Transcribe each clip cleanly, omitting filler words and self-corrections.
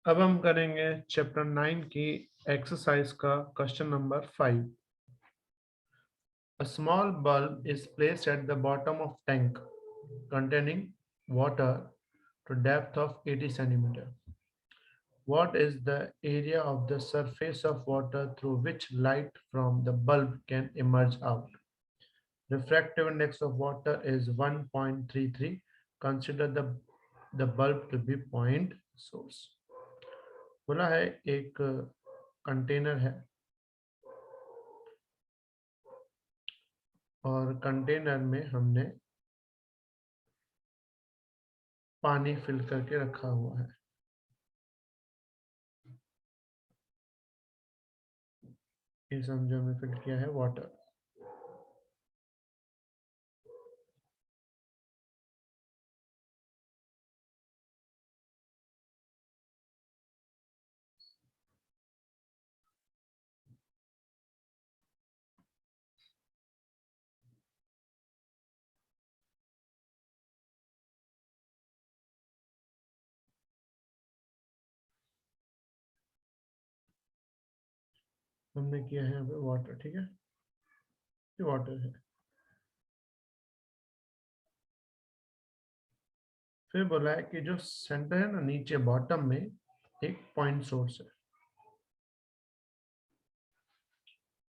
अब हम करेंगे चैप्टर 9 की एक्सरसाइज का question number 5। A small bulb is placed at the bottom of tank containing water to depth of 80 centimeter. What is the area of the surface of water through which light from the bulb can emerge out? Refractive index of water is 1.33. Consider the bulb to be point source. बोला है एक container है और container में हमने पानी fill करके रखा हुआ है। इस समझो में फिल किया है वाटर। हमने किया है यहाँ पे वाटर, ठीक है, ये वाटर है। फिर बोला है कि जो सेंटर है ना, नीचे बॉटम में एक पॉइंट सोर्स है,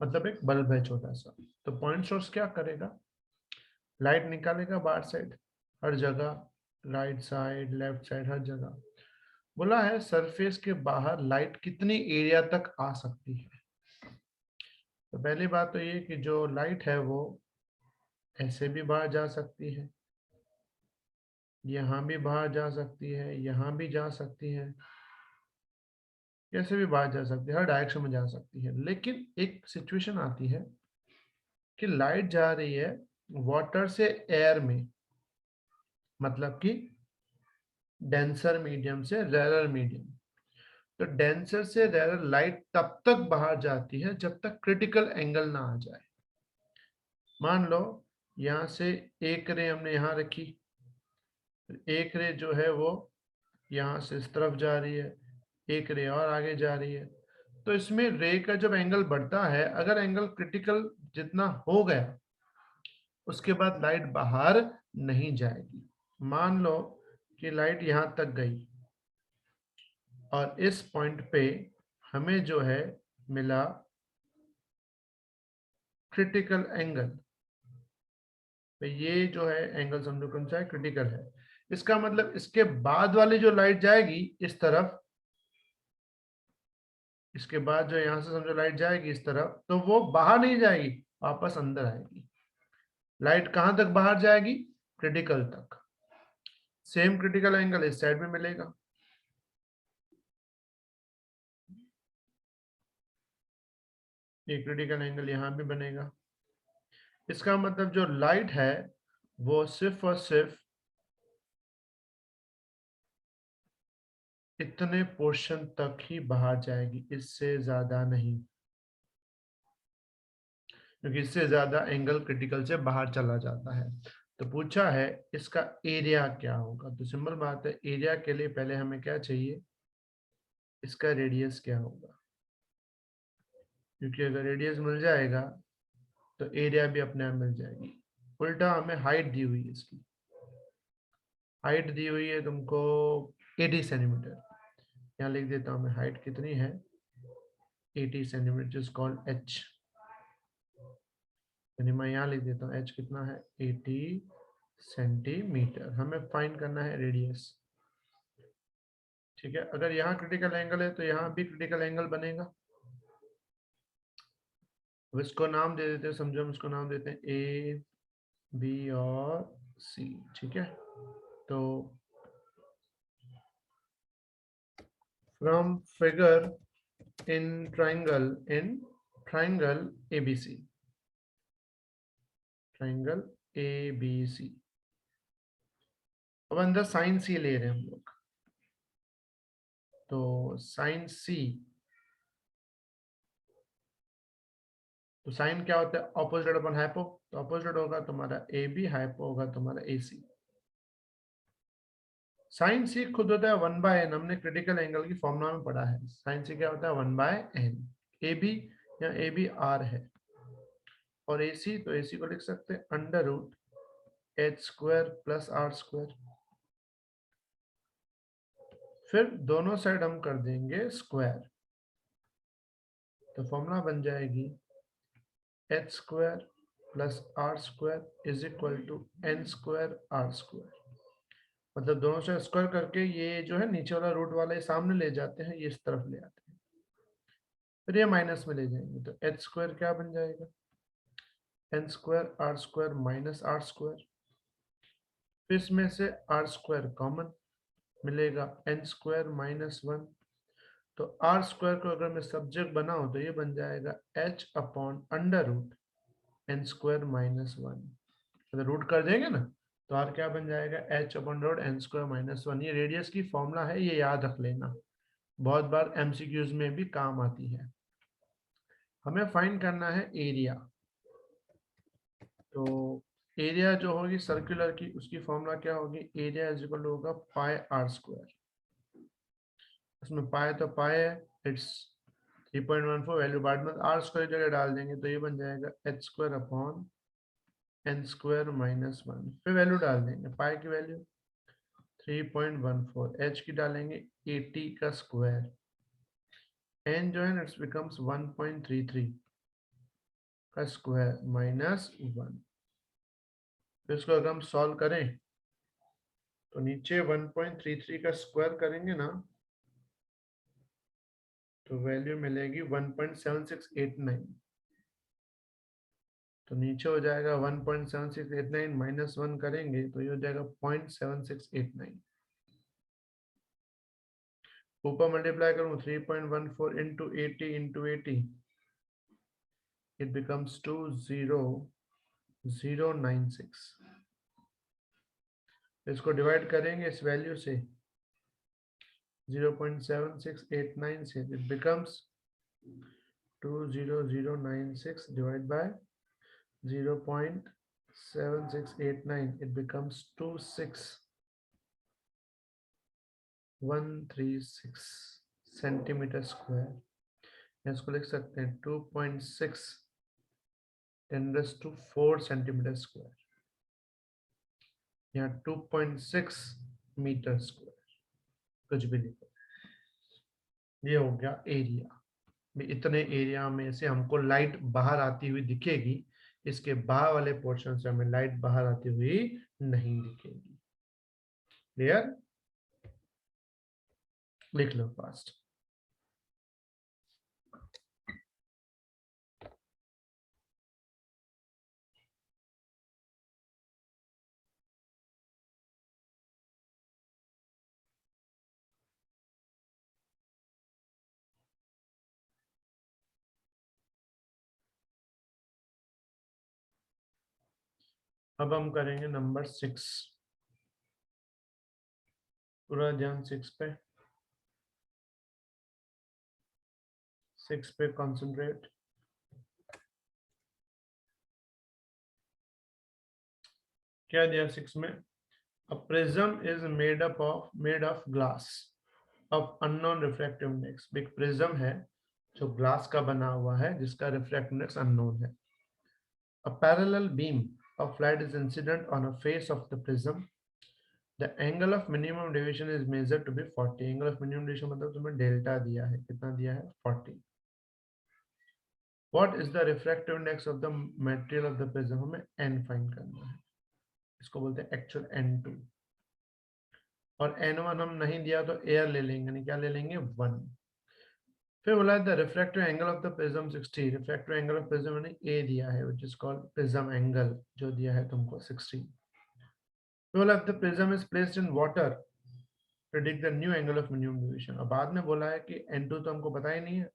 मतलब एक बल्ब है छोटा सा। तो पॉइंट सोर्स क्या करेगा, लाइट निकालेगा बाहर साइड, हर जगह राइट साइड लेफ्ट साइड हर जगह। बोला है सरफेस के बाहर लाइट कितनी एरिया तक आ सकती है। तो पहली बात तो ये कि जो लाइट है वो ऐसे भी बाहर जा सकती है, यहाँ भी बाहर जा सकती है, यहाँ भी जा सकती है, कैसे भी बाहर जा सकती है, हर डायरेक्शन में जा सकती है। लेकिन एक सिचुएशन आती है कि लाइट जा रही है वाटर से एयर में, मतलब कि डेंसर मीडियम से रेरर मीडियम। तो डेंसर से रेरर लाइट तब तक बाहर जाती है जब तक क्रिटिकल एंगल ना आ जाए। मान लो यहाँ से एक रे हमने यहाँ रखी, एक रे जो है वो यहाँ से इस तरफ जा रही है, एक रे और आगे जा रही है। तो इसमें रे का जब एंगल बढ़ता है, अगर एंगल क्रिटिकल जितना हो गया उसके बाद लाइट बाहर नहीं जाएगी। मान लो कि लाइट यहां तक गई और इस पॉइंट पे हमें जो है मिला क्रिटिकल एंगल। तो ये जो है एंगल समझो कौन सा है, क्रिटिकल है। इसका मतलब इसके बाद वाली जो लाइट जाएगी इस तरफ, इसके बाद जो यहां से समझो लाइट जाएगी इस तरफ, तो वो बाहर नहीं जाएगी, वापस अंदर आएगी। लाइट कहां तक बाहर जाएगी, क्रिटिकल तक। सेम क्रिटिकल एंगल इस साइड में मिलेगा, ये क्रिटिकल एंगल यहां भी बनेगा। इसका मतलब जो लाइट है वो सिर्फ और सिर्फ इतने पोर्शन तक ही बाहर जाएगी, इससे ज्यादा नहीं, क्योंकि इससे ज्यादा एंगल क्रिटिकल से बाहर चला जाता है। तो पूछा है इसका एरिया क्या होगा। तो सिंपल बात है, एरिया के लिए पहले हमें क्या चाहिए, इसका रेडियस क्या होगा, क्योंकि अगर रेडियस मिल जाएगा तो एरिया भी अपने आप मिल जाएगी। उल्टा हमें हाइट दी हुई है, इसकी हाइट दी हुई है तुमको 80 सेंटीमीटर। यहाँ लिख देता हूँ मैं, हाइट कितनी है 80 सेंटीमीटर, इज कॉल्ड एच। यानी मैं यहाँ लिख देता हूँ एच कितना है 80 सेंटीमीटर। हमें फाइंड करना है रेडियस, ठीक है। अगर यहाँ क्रिटिकल एंगल है तो यहाँ भी क्रिटिकल एंगल बनेगा। अब इसको नाम दे देते हैं, समझो हम इसको नाम देते हैं ए बी और सी, ठीक है। तो from figure in triangle ABC, triangle ABC. अब अंदर साइन सी ले रहे हैं हम लोग, तो साइन सी, तो साइन क्या होता है, ऑपोजिट अपन हाइपो, तो ऑपोजिट होगा तुम्हारा ए बी, हाइपो होगा तुम्हारा ए सी। साइन सी खुद होता है 1/n, हमने क्रिटिकल एंगल की फॉर्मूला में पढ़ा है। साइन सी क्या होता है 1/n। ए बी या ए बी आर है, और ए सी, तो ए सी को लिख सकते हैं under root H square plus R square. फिर दोनों साइड हम कर देंगे स्क्वायर, तो फॉर्मूला बन जाएगी H square plus R square is equal to N square R square. मतलब दोनों से स्क्वायर करके ये जो है नीचे वाला रूट वाला ये सामने ले जाते हैं, ये इस तरफ ले आते हैं, फिर ये माइनस में ले जाएंगे, तो एच स्क्वायर क्या बन जाएगा N square R square minus R square. फिर इसमें से आर स्क्वायर कॉमन मिलेगा, एन स्क्वायर माइनस वन। तो आर स्क्वायर को अगर मैं सब्जेक्ट बनाऊं तो ये बन जाएगा H upon under root N square minus one. अगर रूट कर देंगे ना तो आर क्या बन जाएगा H upon root N square minus one. ये रेडियस की फॉर्मूला है, ये याद रख लेना, बहुत बार एमसीक्यूज में भी काम आती है। हमें फाइंड करना है एरिया। तो एरिया जो होगी सर्कुलर की, उसकी फॉर्मूला क्या होगी, एरिया इज इक्वल होगा पाई आर स्क्वायर। उसमें पाई तो पाई है, इट्स 3.14, वैल्यू बाद में आर स्क्वायर जगह डाल देंगे तो ये बन जाएगा H square upon n square minus one. फिर वैल्यू डाल देंगे, पाई की वैल्यू 3.14, एच की डालेंगे 80 का स्क्वायर, एन जो है इट्स बिकम्स 1.33 का स्क्वायर माइनस वन। तो इसको अगर हम सॉल्व करें तो नीचे 1.33 का स्क्वायर करेंगे ना तो वैल्यू मिलेगी 1.7689। तो नीचे हो जाएगा 1.7689 माइनस वन करेंगे तो ये हो जाएगा 0.7689। ऊपर मल्टीप्लाई करूँ 3.14 इंटू 80 इंटू 80, इट बिकम्स 20096। इसको डिवाइड करेंगे इस वैल्यू से 0.7689 से, it becomes 20096 divide by 0.7689, it becomes 26136 centimetre square. इसको लिख सकते हैं 2.6 × 4 सेंटीमीटर स्क्वायर, या 2.6 मीटर स्क्वायर, कुछ भी लिखो। ये हो गया एरिया। इतने एरिया में से हमको लाइट बाहर आती हुई दिखेगी, इसके बाहर वाले पोर्शन से हमें लाइट बाहर आती हुई नहीं दिखेगी। क्लियर, लिख लो फास्ट। अब हम करेंगे नंबर 6, पूरा ध्यान 6 पे, 6 पे कंसंट्रेट। क्या दिया 6 में, a prism is made of glass of unknown refractive index. एक प्रिज्म है जो ग्लास का बना हुआ है जिसका रिफ्रैक्टिव इंडेक्स अननोन है। A parallel beam of light is incident on a face of the prism. The angle of minimum deviation is measured to be 40. Angle of minimum deviation मतलब तुम्हें डेल्टा दिया है, कितना दिया है 40. What is the refractive index of the material of the prism? हमें n find करना है, इसको बोलते हैं एक्चुअल n2। और n1 हम नहीं दिया तो एयर ले लेंगे, नहीं क्या ले लेंगे 1। फिर बोला the refractive angle of the prism 60। Refractive angle of prism मैंने ए दिया है which is called prism angle, जो दिया है तुमको 60। बोला the prism is placed in water, predict the new angle of minimum deviation. और बाद में बोला है कि n2 तो हमको पता ही नहीं है,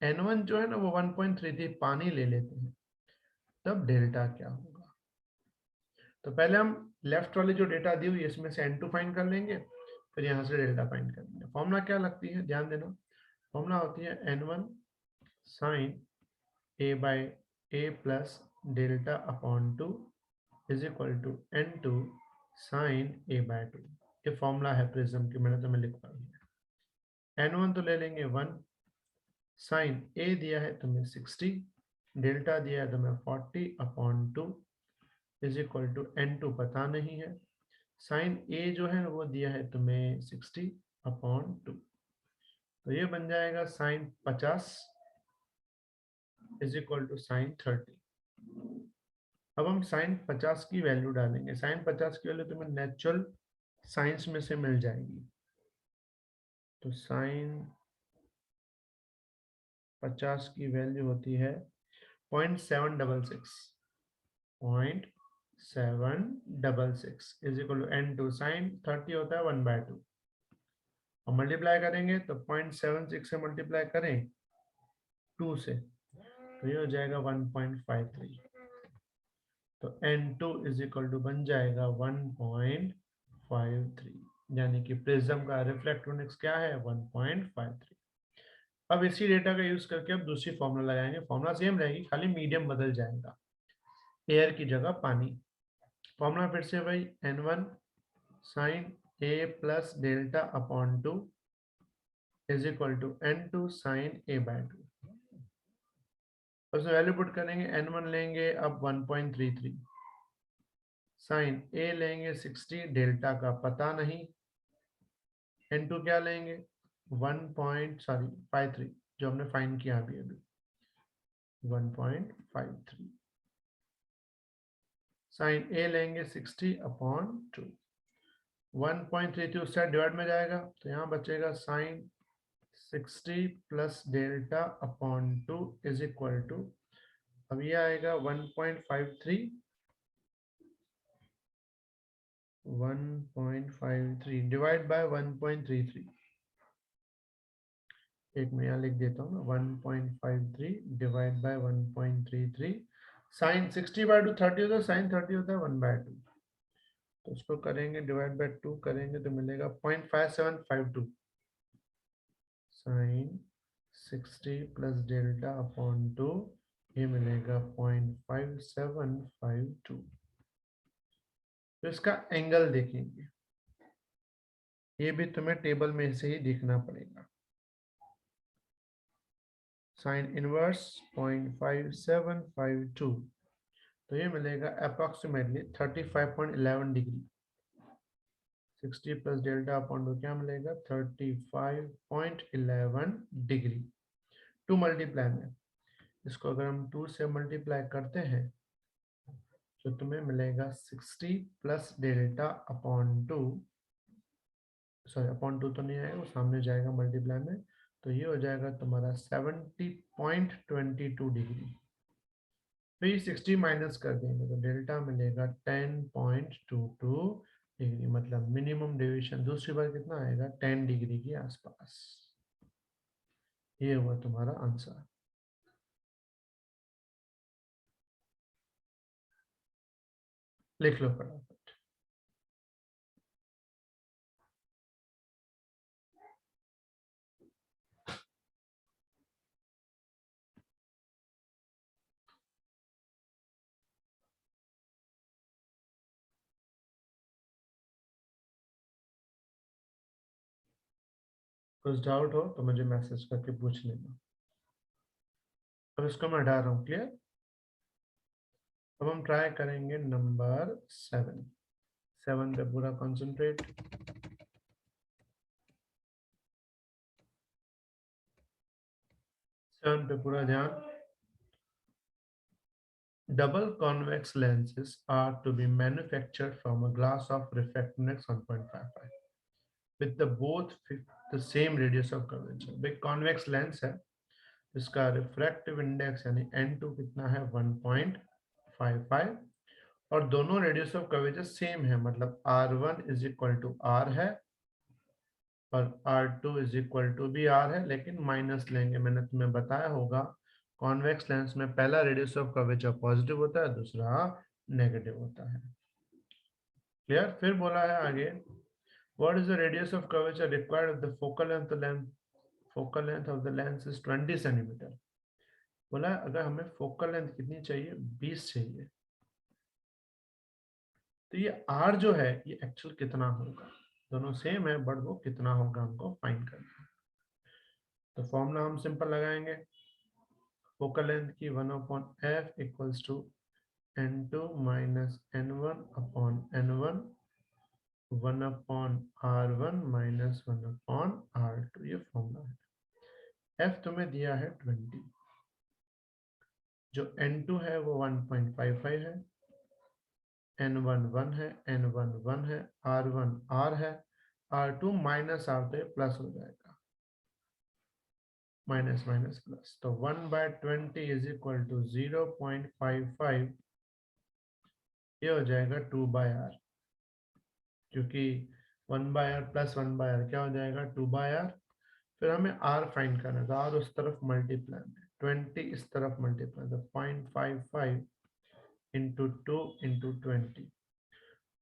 n1 जो है ना वो 1.33 पानी ले लेते हैं, तब डेल्टा क्या होगा। तो पहले हम लेफ्ट वाली जो डेटा दी हुई है इसमें से n2 फाइंड कर लेंगे, फिर यहाँ से डेल्टा फाइंड कर लेंगे। फॉर्मूला क्या लगती है ध्यान देना, फॉर्मूला होती है n1 sine a by a plus delta upon 2 is equal to n2 sine a by 2। ये फॉर्मूला है प्रिज्म की, मैंने तुम्हें लिखवाई है। n1 तो ले लेंगे 1, साइन ए दिया है तुम्हें 60, डेल्टा दिया है तुम्हें 40/2 इज इक्वल टू n2 पता नहीं है, साइन ए जो है वो दिया है तुम्हें 60/2, तो ये बन जाएगा sine 50 is equal to sine 30। अब हम साइन 50 की वैल्यू डालेंगे। साइन 50 की वैल्यू तुम्हें नेचुरल साइंस में से मिल जाएगी। तो साइन 50 की वैल्यू होती है 0.766, 0.766 is equal to n2, sign 30 होता है 1/2, और मल्टीप्लाई करेंगे तो 0.76 से मल्टीप्लाई करें 2 से, तो ये हो जाएगा 1.53, तो n2 इज इक्वल टू बन जाएगा 1.53, यानी कि प्रिज्म का रिफ्लेक्टिव इंडेक्स क्या है 1.53। अब इसी डेटा का यूज करके अब दूसरी फॉर्मूला लगाएंगे। फॉर्मूला सेम रहेगी, खाली मीडियम बदल जाएगा, एयर की जगह पानी। फॉर्मूला फिर से भाई n1 sine a plus delta upon 2 is equal to n2 sine a/2। उसमें वैल्यू पुट करेंगे, n1 लेंगे अब 1.33, साइन a लेंगे 60, डेल्टा का पता नहीं, n2 क्या लेंगे 53 जो हमने फाइन किया अभी 1.53, साइन a लेंगे 60/2, 1.32 उससे डिवाइड में जाएगा तो यहाँ बचेगा sine 60 plus delta upon 2 is equal to, अब ये आएगा 1.53, 1.53 डिवाइड बाय 1.33, एक मैं यहाँ लिख देता हूँ 1.53 डिवाइड बाय 1.33, साइन 60/2 30 होता है, साइन 30 होता है 1/2, तो उसको करेंगे डिवाइड बाय 2 करेंगे तो मिलेगा 0.5752, साइन 60 प्लस डेल्टा अपॉन 2 ये मिलेगा 0.5752। तो इसका एंगल देखेंगे, ये भी तुम्हें टेबल में से ही देखना पड़ेगा। साइन इनवर्स 0.5752, तो ये मिलेगा approximately 35.11 degree. 60 plus delta upon 2 क्या मिलेगा 35.11 डिग्री। 2 मल्टीप्लाई में इसको अगर हम 2 से मल्टीप्लाई करते हैं तो तुम्हें मिलेगा 60 plus delta upon 2, sorry upon 2 तो नहीं आएगा, वो सामने जाएगा मल्टीप्लाई में, तो ये हो जाएगा तुम्हारा 70.22 डिग्री। तो ये 60 माइनस कर देंगे तो डेल्टा मिलेगा 10.22 डिग्री, मतलब मिनिमम डेविएशन दूसरी बार कितना आएगा 10 डिग्री के आसपास। ये हुआ तुम्हारा आंसर। लिख लो फटाफट। कुछ डाउट हो तो मुझे मैसेज करके पूछ लेना। अब इसको मैं हटा रहा हूँ, क्लियर। अब हम ट्राई करेंगे नंबर 7 पे पूरा कॉन्सेंट्रेट। 7 पे पूरा ध्यान। Double convex lenses are to be manufactured from a glass of refractive index 1.55 with the same radius of curvature। भाई convex lens है, इसका refractive index यानी n2 कितना है 1.55, और दोनों radius of curvature सेम है, मतलब r1 is equal to r है और r2 इज इक्वल टू भी r है, लेकिन माइनस लेंगे। मैंने तुम्हें बताया होगा कॉन्वेक्स लेंस में पहला रेडियस ऑफ कर्वेचर पॉजिटिव होता है, दूसरा नेगेटिव होता है। क्लियर। फिर बोला है आगे, what is the radius of curvature required of the focal length of the lens is 20 centimetre. बोला अगर हमें फोकल लेंथ कितनी चाहिए 20 चाहिए, तो ये r जो है ये एक्चुअल कितना होगा। दोनों सेम है, बट वो कितना होगा हमको फाइंड करना है। तो फॉर्मूला हम सिंपल लगाएंगे, फोकल लेंथ की 1/f equals to n2 minus n1 upon n1 1/r1 minus 1/r2, ये फॉर्मूला है। f तुम्हें दिया है 20, जो n2 है वो 1.55 है, n1 1 है, n1 1 है, r1 r है, r2 माइनस r तो ये प्लस हो जाएगा, माइनस माइनस प्लस, तो 1/20 इज इक्वल टू 0.55, ये हो जाएगा 2/r, क्योंकि 1/r प्लस 1/r क्या हो जाएगा 2/r। फिर हमें r फाइंड करना है, तो r उस तरफ मल्टीप्लाई है, 20 इस तरफ मल्टीप्लाई, तो 0.55 इंटू 2 इंटू 20,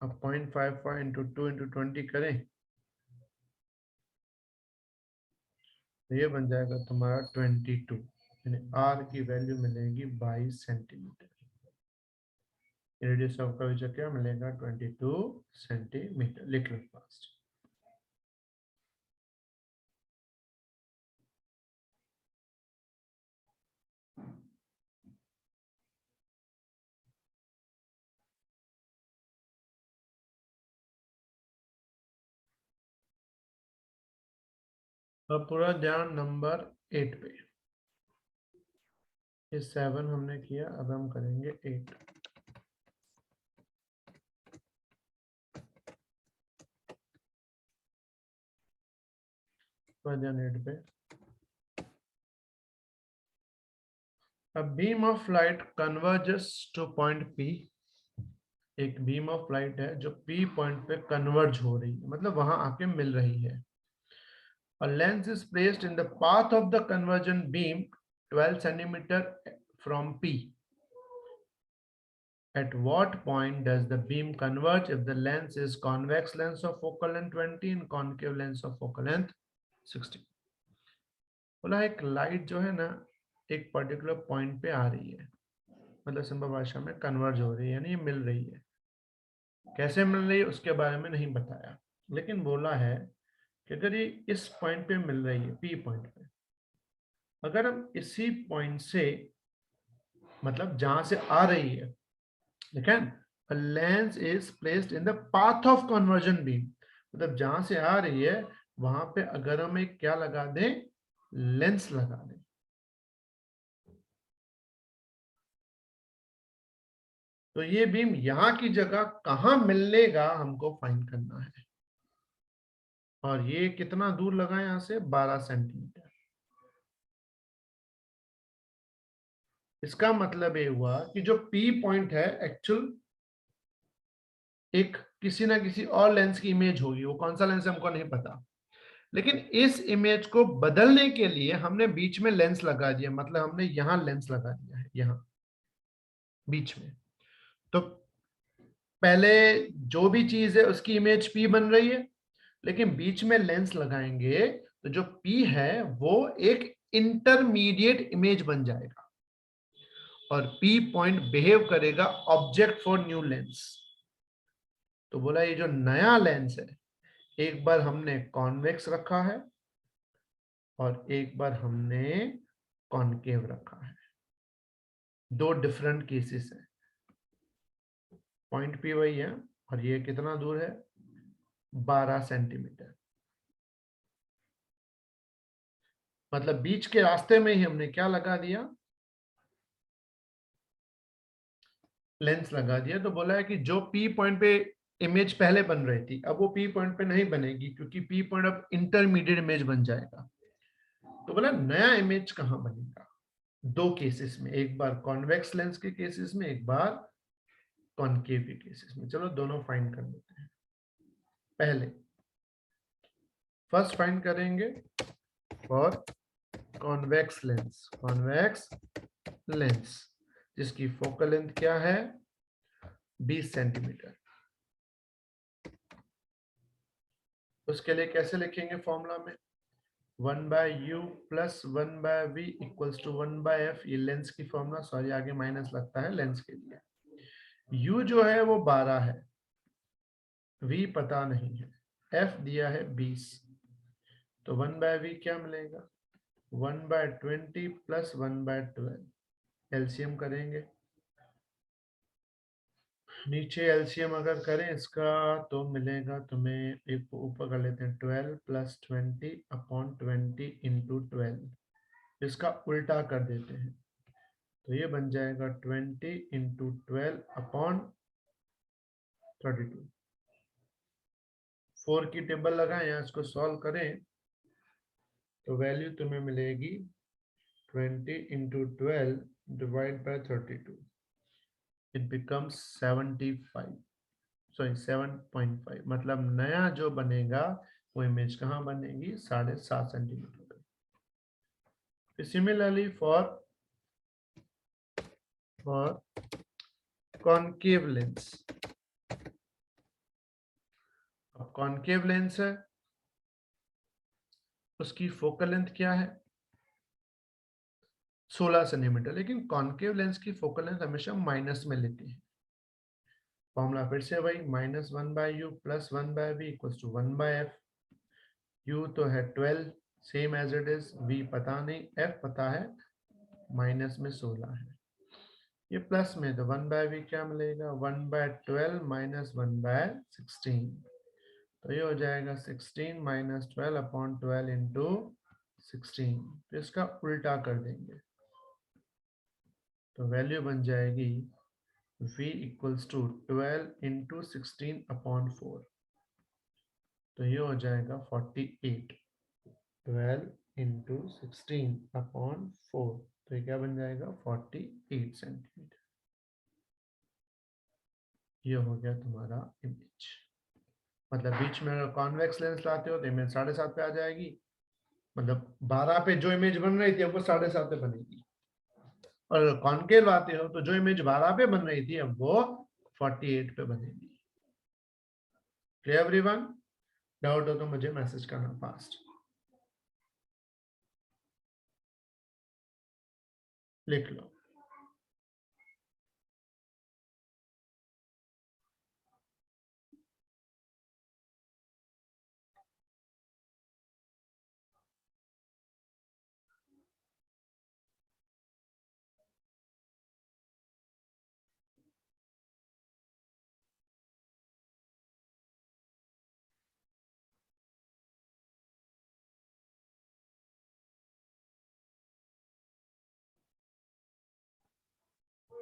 अब 0.55 इंटू 2 इंटू 20 करें तो ये बन जाएगा तुम्हारा 22, यानी r की वैल्यू मिलेगी 22 सेंटीमीटर। रेडियस ऑफ कर्वेचर क्या मिलेगा 22 सेंटीमीटर। लिख लो फास्ट। अब पूरा ध्यान नंबर 8 पे, ये 7 हमने किया, अब हम करेंगे 8। पूरा ध्यान 8 पे। A beam of light converges to point P, एक बीम ऑफ लाइट है जो P पॉइंट पे कन्वर्ज हो रही है, मतलब वहां आके मिल रही है। A lens is placed in the path of the convergent beam 12 centimeter from P. At what point does the beam converge if the lens is convex lens of focal length 20 and concave lens of focal length 60? बोला एक light जो है ना एक particular point पे आ रही है, मतलब सिंपल भाषा में कन्वर्ज हो रही है, यानी मिल रही है। कैसे मिल रही है उसके बारे में नहीं बताया, लेकिन बोला है कि अगर ये इस पॉइंट पे मिल रही है पी पॉइंट पे, अगर हम इसी पॉइंट से मतलब जहां से आ रही है, लेकिन a lens is placed in the path of conversion beam, मतलब जहां से आ रही है वहां पे अगर हम एक क्या लगा दें लेंस लगा दें, तो ये बीम यहां की जगह कहां मिलेगा हमको फाइंड करना है। और ये कितना दूर लगा यहां से 12 सेंटीमीटर। इसका मतलब ये हुआ कि जो P पॉइंट है एक्चुअल एक किसी ना किसी और लेंस की इमेज होगी, वो कौन सा लेंस हमको नहीं पता, लेकिन इस इमेज को बदलने के लिए हमने बीच में लेंस लगा दिया, मतलब हमने यहां लेंस लगा दिया है, यहां बीच में। तो पहले जो भी चीज है उसकी इमेज P बन रही है, लेकिन बीच में लेंस लगाएंगे तो जो P है वो एक इंटरमीडिएट इमेज बन जाएगा और P पॉइंट बिहेव करेगा ऑब्जेक्ट फॉर न्यू लेंस। तो बोला ये जो नया लेंस है, एक बार हमने कॉन्वेक्स रखा है और एक बार हमने कॉनकेव रखा है, दो डिफरेंट केसेस है। पॉइंट P वही है और ये कितना दूर है 12 सेंटीमीटर, मतलब बीच के रास्ते में ही हमने क्या लगा दिया लेंस लगा दिया। तो बोला है कि जो P पॉइंट पे इमेज पहले बन रही थी अब वो P पॉइंट पे नहीं बनेगी, क्योंकि P पॉइंट अब इंटरमीडिएट इमेज बन जाएगा। तो बोला नया इमेज कहां बनेगा, दो केसेस में, एक बार कॉन्वेक्स लेंस के केसेस में, एक बार कॉनकेव के केसेस में। चलो दोनों फाइंड कर लेते हैं। पहले फर्स्ट फाइंड करेंगे for convex lens, convex lens जिसकी फोकल लेंथ क्या है 20 सेंटीमीटर। उसके लिए कैसे लिखेंगे फॉर्मूला में 1/u plus 1/v equals to 1/f, ये लेंस की फॉर्मूला, सॉरी आगे माइनस लगता है लेंस के लिए। u जो है वो 12 है, v पता नहीं है, एफ दिया है 20, तो 1/v क्या मिलेगा? 1/20 प्लस 1/12। एलसीएम करेंगे, नीचे एलसीएम अगर करें इसका तो मिलेगा तुम्हें, एक ऊपर कर लेते हैं 12 प्लस 20 अपॉन 20 इंटू 12। इसका उल्टा कर देते हैं तो ये बन जाएगा 20 इंटू 12 अपॉन 32। 4 की टेबल लगाएं या इसको सॉल्व करें तो वैल्यू तुम्हें मिलेगी 20 into 12 divide by 32। It becomes 75, sorry 7.5। मतलब नया जो बनेगा वो इमेज कहाँ बनेगी? 7.5 सेंटीमीटर पे। सिमिलरली फॉर कॉनकेव लेंस, अब कॉनकेव लेंस है, उसकी फोकल लेंथ क्या है? 16 सेंटीमीटर। लेकिन कॉनकेव लेंस की फोकल लेंथ हमेशा माइनस में लेती है। फॉर्मूला फिर से वही, -1/u plus 1/v equals to 1/f। u तो है 12 same as it is, v पता नहीं, f पता है, माइनस में 16 है, ये प्लस में, तो 1/v क्या मिलेगा? 1/12 माइनस 1/16। तो ये हो जाएगा 16 माइनस 12 अपॉन 12 इंटू 16। तो इसका उल्टा कर देंगे तो वैल्यू बन जाएगी v equals to 12 into 16 upon 4। तो ये हो जाएगा 48। 12 इंटू 16 अपॉन 4, तो ये क्या बन जाएगा? 48 सेंटीमीटर। ये हो गया तुम्हारा इमेज। मतलब बीच में अगर कॉन्वेक्स लेंस लाते हो तो इमेज 7.5 पे आ जाएगी, मतलब 12 पे जो इमेज बन रही थी अब वो 7.5 पे बनेगी, और कॉनकेव आते हो तो जो इमेज 12 पे बन रही थी अब वो 48 पे बनेगी। Clear everyone? डाउट हो तो मुझे मैसेज करना फास्ट। लिख लो।